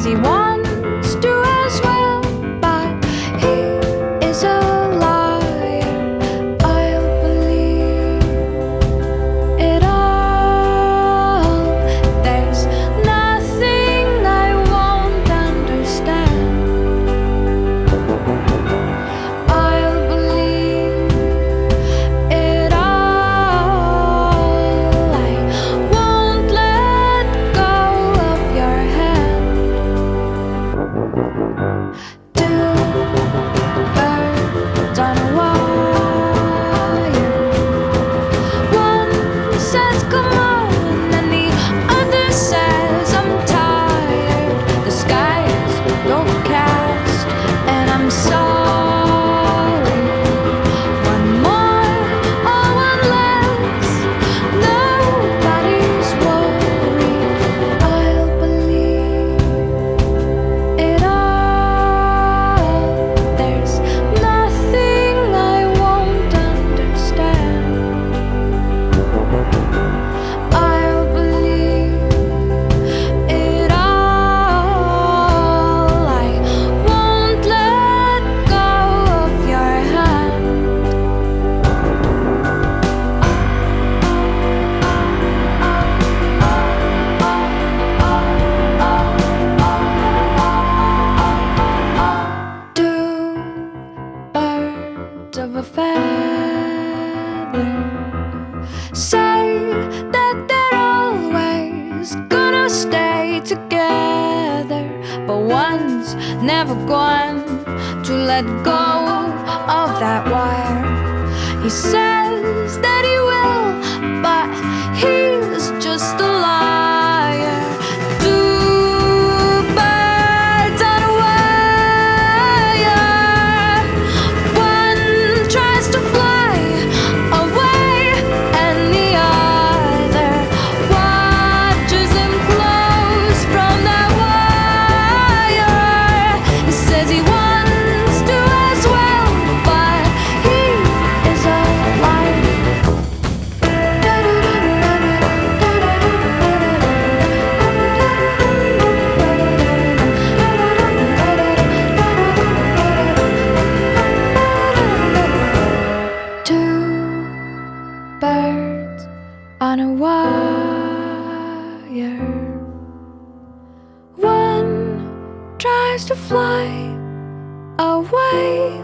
says he wants to as well, but he is a liar. I'll believe it all. There's nothing I won't understand. I'll believe it all. I won't let go of your hand. Two birds on a wire. One says come on, and the other says I'm tired. The sky's overcast, and I'm sorry. One more or one less, nobody's worried. I'll believe it all. There's nothing I won't understand. I'll believe it all. I won't let go of your hand. Two birds of a feather say that they're always gonna stay together, but one's never going to let go of that wire. He says that he will, but he's just a liar. Two birds on a wire. One tries to fly away, and the other watches him close from that wire. He says he wants to as well, but he is a liar. Two birds on a wire. One tries to fly away,